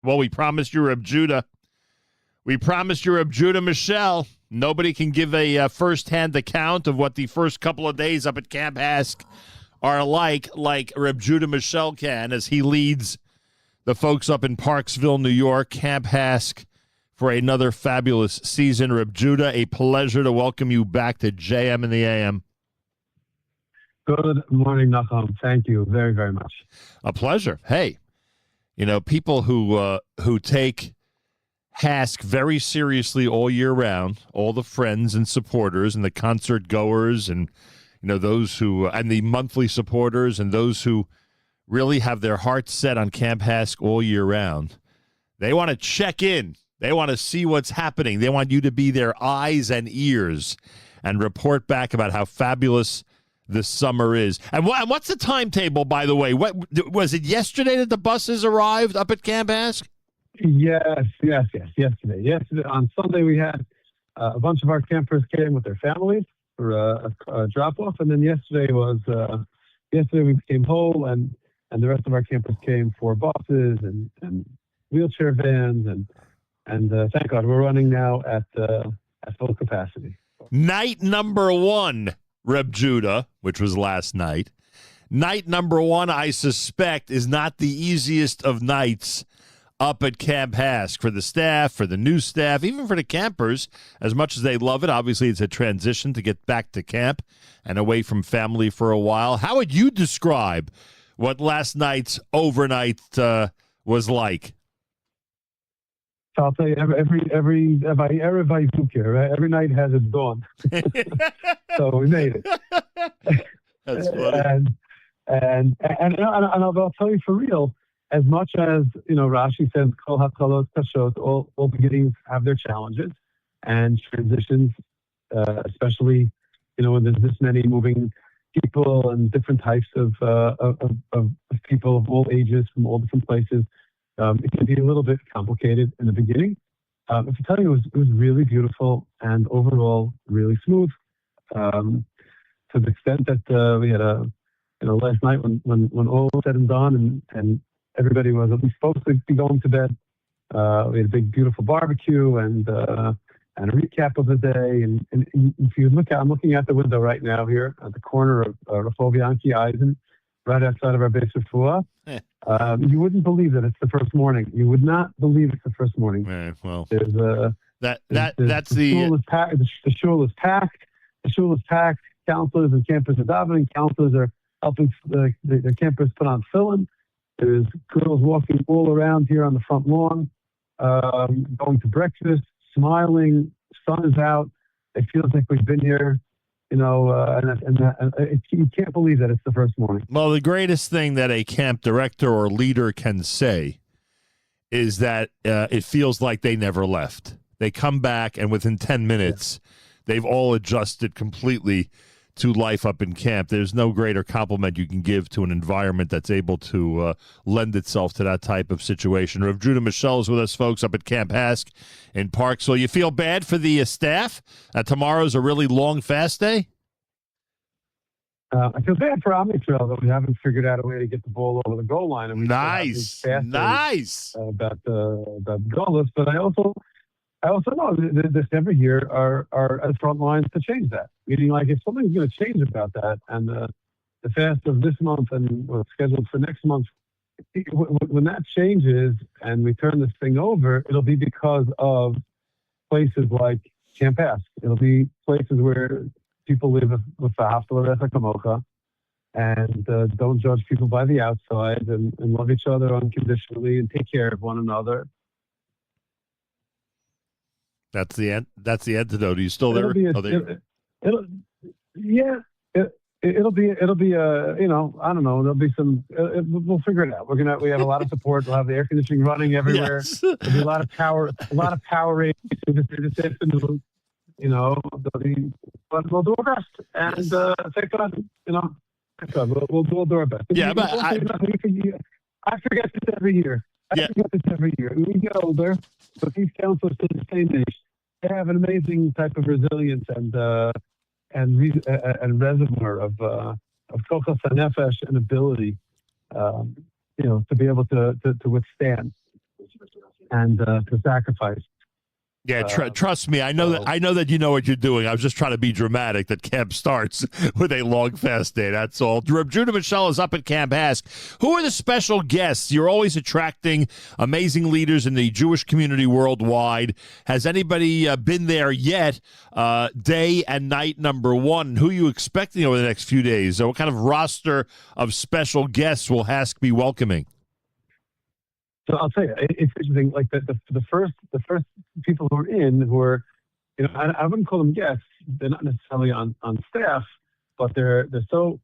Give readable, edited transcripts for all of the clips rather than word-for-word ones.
Well, we promised you Reb Judah. We promised you Reb Judah Mischel. Nobody can give a first-hand account of what the first couple of days up at Camp HASC are like Reb Judah Mischel can, as he leads the folks up in Parksville, New York, Camp HASC, for another fabulous season. Reb Judah, a pleasure to welcome you back to JM in the AM. Good morning, Nachum. Thank you very, very much. A pleasure. Hey, you know, people who take HASC very seriously all year round, all the friends and supporters and the concert goers and, you know, those who, and the monthly supporters and those who really have their hearts set on Camp HASC all year round, they want to check in. They want to see what's happening. They want you to be their eyes and ears and report back about how fabulous this summer is. And what's the timetable, by the way? What was it yesterday that the buses arrived up at Camp HASC? Yes. Yesterday on Sunday, we had a bunch of our campers came with their families for a drop-off, and then yesterday we came whole, and the rest of our campers came for buses and wheelchair vans, and thank God we're running now at full capacity. Night number one, Reb Judah, which was last night. Night number one, I suspect, is not the easiest of nights up at Camp HASC for the staff, for the new staff, even for the campers, as much as they love it. Obviously, it's a transition to get back to camp and away from family for a while. How would you describe what last night's overnight was like? I'll tell you, every right? Every night has its dawn. So we made it. That's funny. And I'll tell you for real, as much as, you know, Rashi says, Kol HaKolos Kashot, all beginnings have their challenges and transitions, especially, you know, when there's this many moving people and different types of people of all ages from all different places. It can be a little bit complicated in the beginning. If I tell you, it was really beautiful and overall really smooth. To the extent that we had last night when all was said and done and everybody was at least supposed to be going to bed, we had a big beautiful barbecue and a recap of the day. And if you look I'm looking at the window right now here at the corner of Rehov Yankee Eisen, right outside of our base of Fua. You wouldn't believe that it's the first morning. You would not believe it's the first morning. Well, there's that's the shul is packed. The shul is packed. The shul is packed. Counselors and campers are davening. Counselors are helping the campers put on filling. There's girls walking all around here on the front lawn, going to breakfast, smiling. Sun is out. It feels like we've been here. You know, you can't believe that it's the first morning. Well, the greatest thing that a camp director or leader can say is that it feels like they never left. They come back, and within 10 minutes, they've all adjusted completely to life up in camp. There's no greater compliment you can give to an environment that's able to lend itself to that type of situation. Reb Judah Mischel is with us, folks, up at Camp HASC in Parksville. You feel bad for the staff? Tomorrow's a really long fast day? I feel bad for Amitrail that we haven't figured out a way to get the ball over the goal line. And nice. About goalless, but I also know that every year are at front lines to change that. Meaning, like, if something's going to change about that, and the fast of this month and what's scheduled for next month, when that changes and we turn this thing over, it'll be because of places like Camp HASC. It'll be places where people live with the Haftalah Kamocha and don't judge people by the outside and love each other unconditionally and take care of one another. That's the antidote. Are you still there? It'll be you know, I don't know. There'll be some. We'll figure it out. We have a lot of support. We'll have the air conditioning running everywhere. Yes. There'll be a lot of power ratings this afternoon. You know, but we'll do our best. And thank God, you know, thank God, we'll do our best. Yeah, but I forget this every year. I forget this every year. We get older, but these counselors to the same age, they have an amazing type of resilience and reservoir of kochas hanefesh and ability, you know, to be able to withstand. and to sacrifice. Yeah, trust me. I know that you know what you're doing. I was just trying to be dramatic that camp starts with a long fast day. That's all. Reb Judah Mischel is up at Camp HASC. Who are the special guests? You're always attracting amazing leaders in the Jewish community worldwide. Has anybody been there yet? Day and night number one. Who are you expecting over the next few days? What kind of roster of special guests will HASC be welcoming? So I'll tell you, it's interesting. Like the first people who are, I wouldn't call them guests. They're not necessarily on staff, but they're so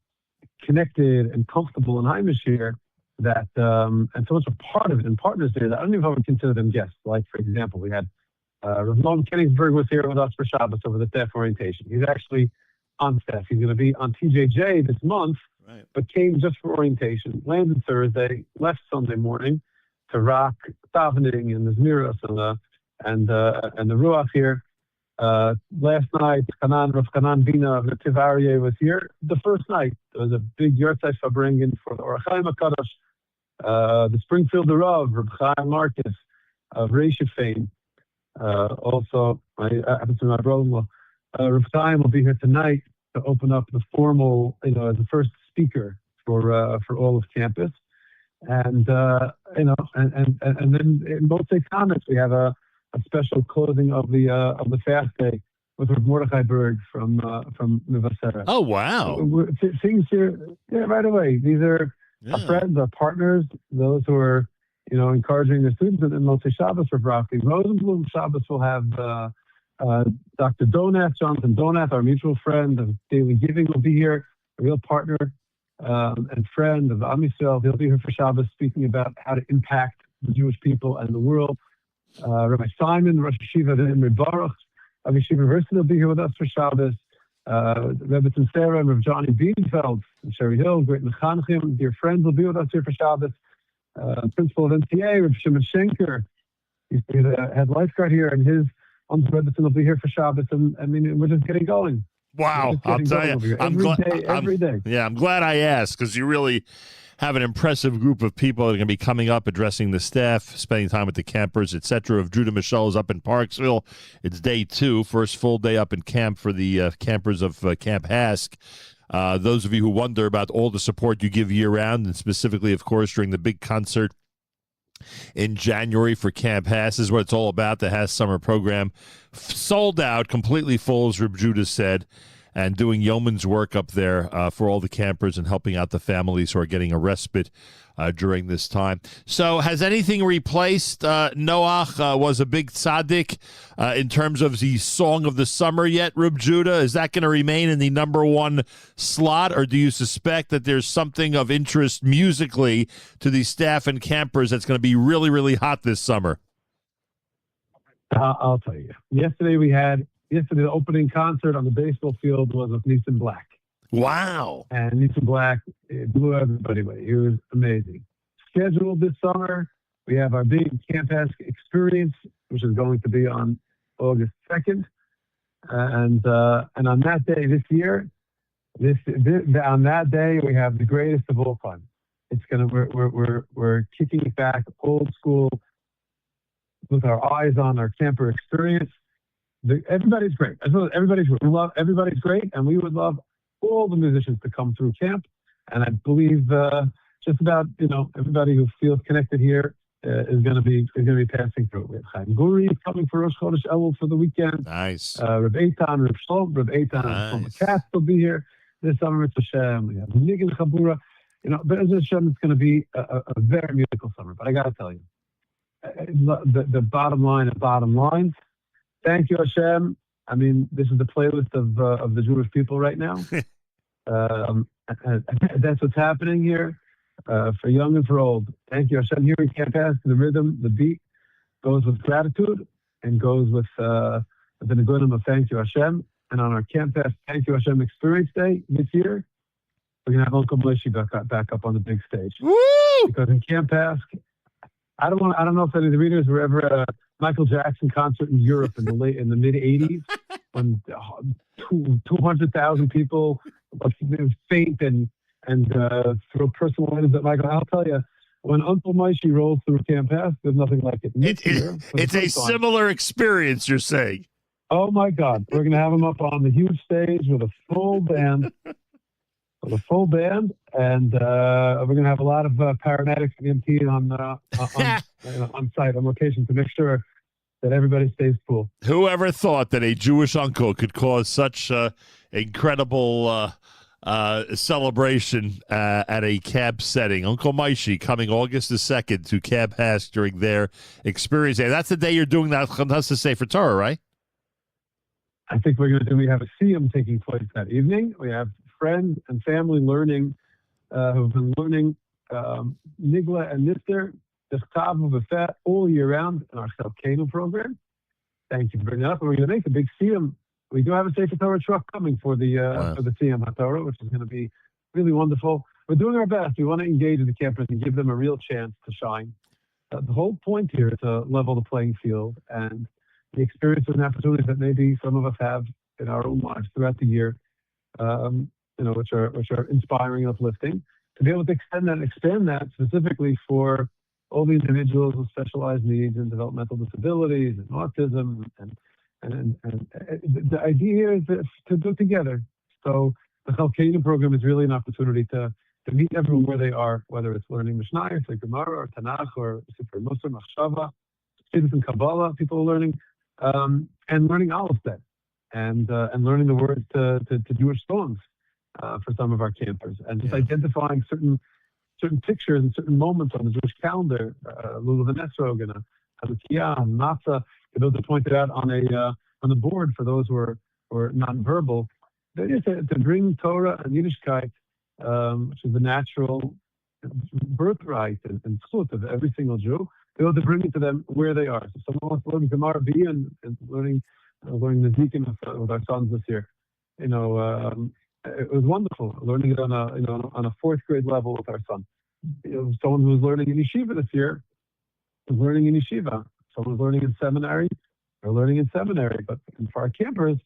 connected and comfortable in Heimish here that and so much a part of it and partners there that I don't even know if I would consider them guests. Like for example, we had Rav Kenningsberg was here with us for Shabbos over the staff orientation. He's actually on staff. He's going to be on TJJ this month, right, but came just for orientation. Landed Thursday, left Sunday morning to rock davening and the Zmiros and the Ruach here. Last night, Rav Kanan Bina of the Tivarye was here. The first night, there was a big Yortzeit Fabringen for the Orach Chaim HaKadosh, the Springfield Rav, Reb Chaim Marcus of Reisha fame. Also, I happen to my brother-in-law, Reb Chaim will be here tonight to open up the formal, as the first speaker for all of campus. And then in Motzei Comments we have a special closing of the fast day with Rav Mordechai Berg from Mivasera. Oh wow! Things here, right away. These are our friends, our partners, those who are encouraging their students. And in Motzei Shabbos for Broccoli Rosenblum Shabbos will have Dr. Donath, Jonathan Donath, our mutual friend of Daily Giving, will be here, a real partner. And friend of Am Yisrael. He'll be here for Shabbos speaking about how to impact the Jewish people and the world. Rabbi Simon, Rosh Yeshiva of Imre Baruch of Yeshiva University will be here with us for Shabbos. Rebbe Sarah and Rav Johnny Bienfeld from Sherry Hill, great Mechanchim, dear friends, will be with us here for Shabbos. Principal of NTA, Rav Shimon Schenker, he's the head lifeguard here, and his Rebbe will be here for Shabbos. And I mean, we're just getting going. Wow, I'll tell you, every day. Yeah, I'm glad I asked because you really have an impressive group of people that are going to be coming up, addressing the staff, spending time with the campers, etc. If Judah Mischel is up in Parksville, it's day 2, first full day up in camp for the campers of Camp HASC. Those of you who wonder about all the support you give year-round, and specifically, of course, during the big concert in January for Camp HASC, is what it's all about. The HASC summer program sold out, completely full, as Reb Judah said, and doing yeoman's work up there for all the campers and helping out the families who are getting a respite during this time. So has anything replaced Noach was a big tzaddik in terms of the song of the summer yet, Reb Judah? Is that going to remain in the number 1 slot, or do you suspect that there's something of interest musically to the staff and campers that's going to be really, really hot this summer? I'll tell you. Yesterday the opening concert on the baseball field was with Nissan Black. Wow. And Nissan Black blew everybody away. He was amazing. Scheduled this summer, we have our big Camp HASC experience, which is going to be on August 2nd. And on that day this year, on that day, we have the greatest of all time. We're kicking it back old school with our eyes on our camper experience. Everybody's great. Everybody's great. Everybody's great, and we would love all the musicians to come through camp. And I believe just about everybody who feels connected here is going to be passing through. We have Chaim Guri coming for Rosh Chodesh Elul for the weekend. Nice. Reb Eitan, Reb Eitan, and Katz will be here this summer. It's Hashem. We have Nigan Chabura. But as Hashem, it's going to be a very musical summer. But I got to tell you, the bottom line. Thank you, Hashem. I mean, this is the playlist of the Jewish people right now. That's what's happening here for young and for old. Thank you, Hashem. Here in Camp HASC, the rhythm, the beat goes with gratitude and goes with the Negunim of Thank you, Hashem. And on our Camp HASC Thank you, Hashem Experience Day this year, we're going to have Uncle Moshe back up on the big stage. Woo! Because in Camp HASC, I don't know if any of the readers were ever at a Michael Jackson concert in Europe in the mid '80s when 200,000 people faint and throw personal items at Michael. I'll tell you, when Uncle Maishi rolls through Camp HASC, there's nothing like it. It's a similar experience, you're saying. Oh my God, we're going to have him up on the huge stage with a full band, and we're going to have a lot of paramedics and EMT on site, on location, to make sure that everybody stays cool. Whoever thought that a Jewish uncle could cause such incredible celebration at a camp setting? Uncle Maishi coming August the 2nd to Camp HASC during their experience day. That's the day you're doing that Chanasa Sefer Torah, right? I think we have a siyum taking place that evening. We have friends and family learning, who've been learning Nigla and Nister, the Chtav V'Fet all year round in our Chelkenu program. Thank you for bringing it up. And we're going to make a big siyum. We do have a Sefer Torah truck coming for the siyum HaTorah, which is going to be really wonderful. We're doing our best. We want to engage with the campers and give them a real chance to shine. The whole point here is to level the playing field, and the experiences and opportunities that maybe some of us have in our own lives throughout the year, which are inspiring and uplifting, to be able to extend that and expand that specifically for all the individuals with specialized needs and developmental disabilities and autism, and the idea here is to do it together. So the Chelkenu program is really an opportunity to meet everyone where they are, whether it's learning Mishnah, or Gemara, or Tanakh, or Sefer Musar, Machshava, students in Kabbalah, people are learning, and learning Aleph, and learning the words to Jewish songs for some of our campers, and just identifying certain pictures and certain moments on the Jewish calendar, Lulav and Esrog, and Hanukkah, and Matzah, to be able to point it out on the board for those who are nonverbal. That is to bring Torah and Yiddishkeit, which is the natural birthright and zchut of every single Jew, to be able to bring it to them where they are. So someone wants to learn Gemara B and learning Nezikin with our sons this year. It was wonderful learning it on a fourth grade level with our son. Someone who was learning in yeshiva this year was learning in yeshiva. Someone was learning in seminary or learning in seminary. But for our campers,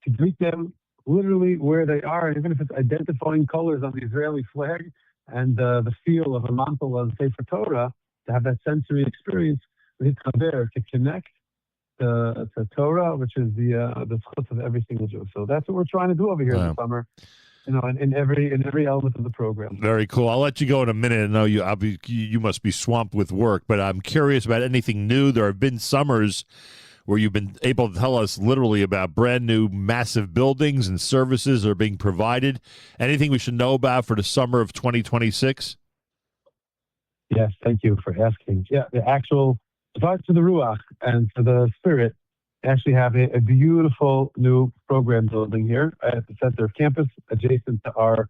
to greet them literally where they are, even if it's identifying colors on the Israeli flag and the feel of a mantle on Sefer Torah, to have that sensory experience with Hitchaber, to connect to Torah, which is the zchut of every single Jew. So that's what we're trying to do over here in the summer, in every element of the program. Very cool. I'll let you go in a minute. I know you must be swamped with work, but I'm curious about anything new. There have been summers where you've been able to tell us literally about brand new massive buildings and services that are being provided. Anything we should know about for the summer of 2026? Yes, thank you for asking. Yeah, the actual, besides to the Ruach and to the Spirit, actually have a beautiful new program building here at the center of campus, adjacent to our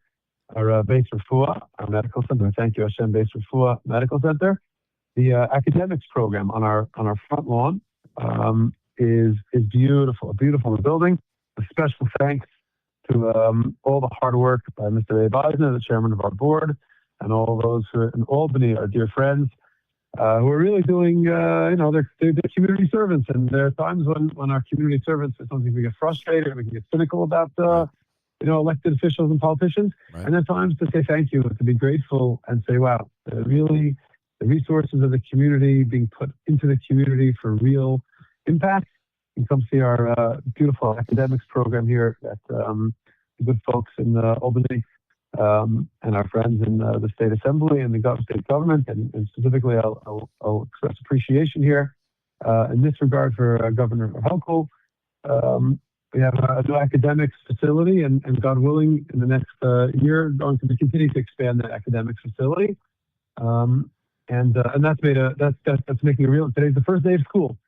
Beis Refuah, our medical center. Thank you, Hashem, Beis Refuah Medical Center. The academics program on our front lawn is beautiful, a beautiful building. A special thanks to all the hard work by Mr. Reb Eisner, the chairman of our board, and all those who are in Albany, our dear friends, who are really doing, they're community servants. And there are times when our community servants, sometimes we get frustrated, we can get cynical about, elected officials and politicians. Right. And there are times to say thank you, to be grateful and say, wow, really, the resources of the community being put into the community for real impact. You come see our beautiful academics program here at the good folks in Albany. And our friends in the state assembly and the state government, and specifically, I'll express appreciation here in this regard for Governor Helko. We have a new academics facility, and God willing, in the next year, going to be continuing to expand that academics facility. And that's making a real. Today's the first day of school.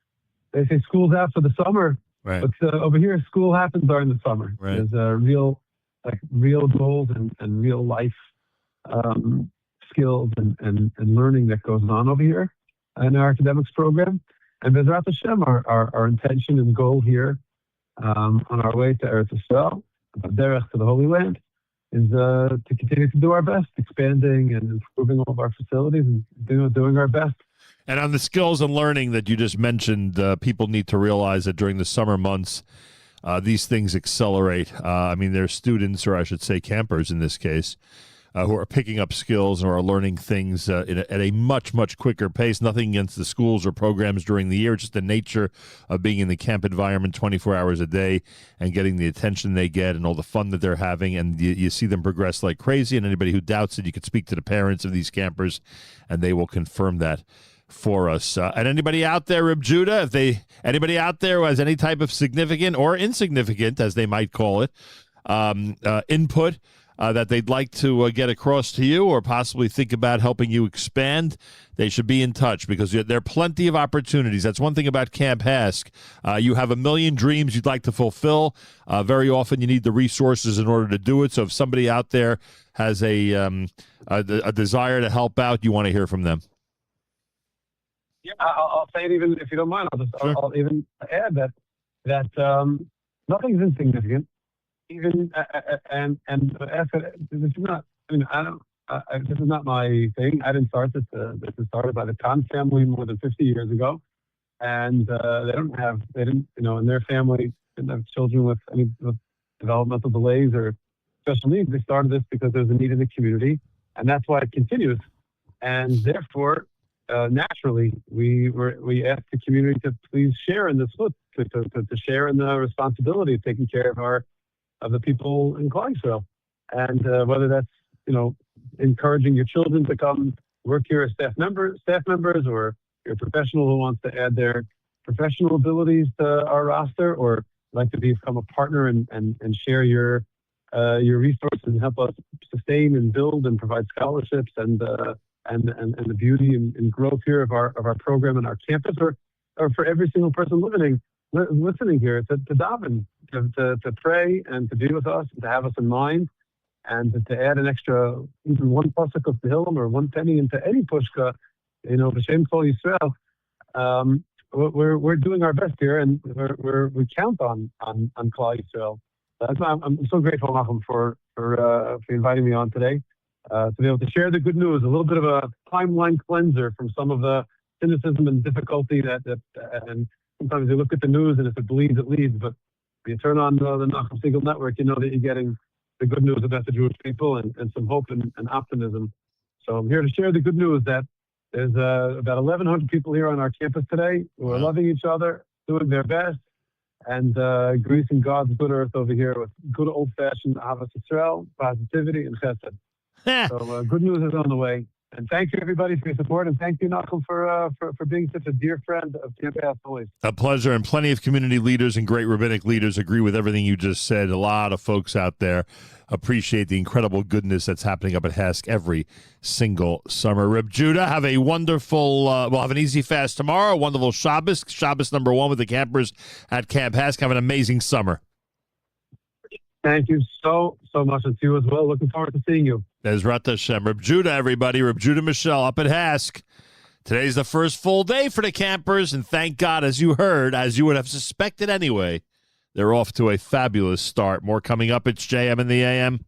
They say school's out for the summer, right. But over here, school happens during the summer. Right. There's real goals and real life skills and learning that goes on over here in our academics program. And Bezrat Hashem, our intention and goal here on our way to Eretz Yisrael, Derech to the Holy Land, is to continue to do our best, expanding and improving all of our facilities and doing our best. And on the skills and learning that you just mentioned, people need to realize that during the summer months, these things accelerate. There's students, or I should say campers in this case, who are picking up skills or are learning things at a much, much quicker pace. Nothing against the schools or programs during the year, just the nature of being in the camp environment 24 hours a day and getting the attention they get and all the fun that they're having. And you see them progress like crazy. And anybody who doubts it, you could speak to the parents of these campers, and they will confirm that for us. And anybody out there, Reb Judah, anybody out there who has any type of significant or insignificant, as they might call it, input that they'd like to get across to you or possibly think about helping you expand, they should be in touch, because there are plenty of opportunities. That's one thing about Camp HASC. You have a million dreams you'd like to fulfill. Very often you need the resources in order to do it. So if somebody out there has a desire to help out, you want to hear from them. Yeah, I'll say it even if you don't mind. I'll even add that nothing is insignificant. Even and this is not. I mean, this is not my thing. I didn't start this. This was started by the Khan family more than 50 years ago, and they didn't, in their family didn't have children with any developmental delays or special needs. They started this because there's a need in the community, and that's why it continues. And therefore, naturally, we asked the community to please share in this look, to share in the responsibility of taking care of the people in Clarksville. And whether that's, encouraging your children to come work here as staff members, or you're a professional who wants to add their professional abilities to our roster, or like to become a partner and share your resources and help us sustain and build and provide scholarships and the beauty and growth here of our program and our campus, or for every single person listening here to daven, to pray and to be with us and to have us in mind, and to add an extra, even one pasuk of Tehillim or one penny into any pushka, b'shem kol Yisrael. We're doing our best here, and we count on Klal Yisrael. I'm so grateful, Nachum, for inviting me on today to be able to share the good news, a little bit of a timeline cleanser from some of the cynicism and difficulty and sometimes you look at the news and if it bleeds, it leads. But when you turn on the Nachum Segal network, you know that you're getting the good news about the Jewish people and some hope and optimism. So I'm here to share the good news that there's about 1,100 people here on our campus today who are loving each other, doing their best, and greasing God's good earth over here with good old-fashioned Ahavas Yisrael, positivity, and chesed. So good news is on the way. And thank you, everybody, for your support. And thank you, Nachum, for being such a dear friend of Camp HASC always. A pleasure. And plenty of community leaders and great rabbinic leaders agree with everything you just said. A lot of folks out there appreciate the incredible goodness that's happening up at HASC every single summer. Reb Judah, have a wonderful, we'll have an easy fast tomorrow, a wonderful Shabbos number 1 with the campers at Camp HASC. Have an amazing summer. Thank you so much, and to you as well. Looking forward to seeing you. Ezrat Hashem. Reb Judah, everybody. Reb Judah Mischel up at HASC. Today's the first full day for the campers, and thank God, as you heard, as you would have suspected anyway, they're off to a fabulous start. More coming up. It's JM in the AM.